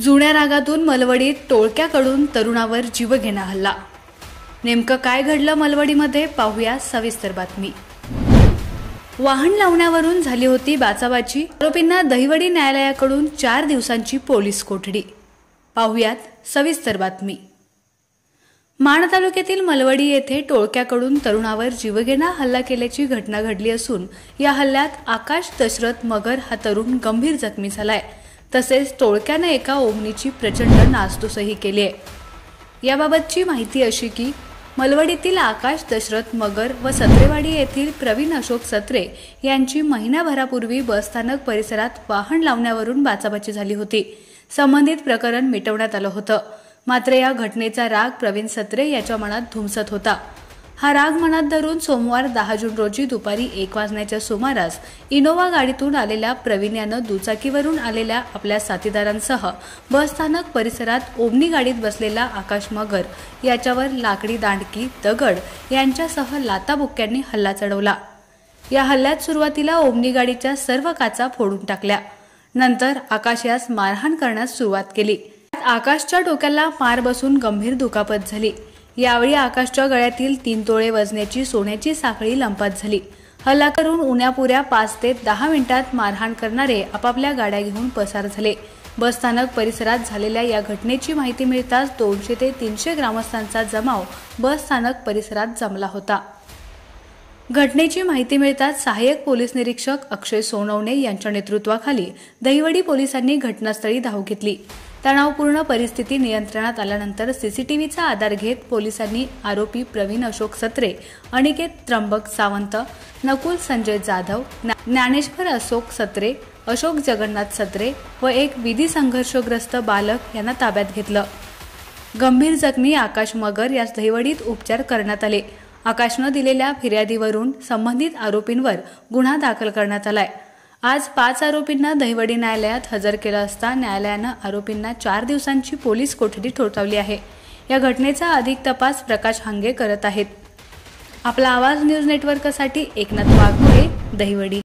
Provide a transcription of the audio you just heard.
जुन्या रागातून मलवडीत टोळक्याकडून तरुणावर जीवघेणा हल्ला। नेमकं काय घडलं मलवडीमध्ये पाहूया सविस्तर बातमी। वाहन लावण्यावरून झाली होती बाचाबाची। आरोपींना दहिवडी न्यायालयाकडून 4 दिवसांची पोलीस कोठडी। पाहूयात सविस्तर बातमी। माण तालुक्यातील मलवडी येथे टोळक्याकडून तरुणावर जीवघेणा हल्ला केल्याची घटना घडली असून या हल्ल्यात आकाश दशरथ मगर हा तरुण गंभीर जखमी झालाय। तसेच टोळक्याने एका ओमनीची प्रचंड नासधूसही केली आहे। याबाबतची माहिती अशी की मलवडीतील आकाश दशरथ मगर व सत्रेवाडी येथील प्रवीण अशोक सत्रे यांची महिनाभरापूर्वी बसस्थानक परिसरात वाहन लावण्यावरून बाचाबाची झाली होती। संबंधित प्रकरण मिटवण्यात आलं होतं। मात्र या घटनेचा राग प्रवीण सत्रे याच्या मनात धुमसत होता। हा राग मनात धरून सोमवार 10 जून रोजी दुपारी 1 वाजण्याच्या सुमारास इनोवा गाडीतून आलेल्या प्रवीण यानं दुचाकीवरून आलेल्या आपल्या साथीदारांसह बसस्थानक परिसरात ओमनी गाडीत बसलेला आकाश मगर याच्यावर लाकडी दांडकी, दगड यांच्यासह लाताबुक्क्यांनी हल्ला चढवला। या हल्ल्यात सुरुवातीला ओमनी गाडीच्या सर्व काचा फोडून टाकल्या। नंतर आकाश यास मारहाण करण्यास सुरुवात केली। आकाशच्या डोक्याला मार बसून गंभीर दुखापत झाली। यावेळी आकाशच्या गळ्यातील 3 तोळे वजनाची सोन्याची साखळी लंपास झाली। हल्ला करून उन्यापुऱ्या 5 ते 10 मिनिटात मारहाण करणारे आपापल्या गाड्या घेऊन पसार झाले। बसस्थानक परिसरात झालेल्या या घटनेची माहिती मिळताच 200 ते 300 ग्रामस्थांचा जमाव बसस्थानक परिसरात जमला होता। घटनेची माहिती मिळताच सहाय्यक पोलीस निरीक्षक अक्षय सोनवणे यांच्या नेतृत्वाखाली दहिवडी पोलिसांनी घटनास्थळी धाव घेतली। तणावपूर्ण परिस्थिती नियंत्रणात आल्यानंतर सीसीटीव्हीचा आधार घेत पोलिसांनी आरोपी प्रवीण अशोक सत्रे, अनिकेत त्र्यंबक सावंत, नकुल संजय जाधव, ज्ञानेश्वर अशोक सत्रे, अशोक जगन्नाथ सत्रे व एक विधी संघर्षग्रस्त बालक यांना ताब्यात घेतलं। गंभीर जखमी आकाश मगर यास दहिवडीत उपचार करण्यात आले। आकाशनं दिलेल्या फिर्यादीवरून संबंधित आरोपींवर गुन्हा दाखल करण्यात आलाय। आज 5 आरोपींना दहिवडी न्यायालयात हजर केलं असता न्यायालयानं आरोपींना 4 दिवसांची पोलीस कोठडी ठोठावली आहे। या घटनेचा अधिक तपास प्रकाश हांगे करत आहेत। आपला आवाज न्यूज नेटवर्कसाठी एकनाथ वाघमोडे, दहिवडी।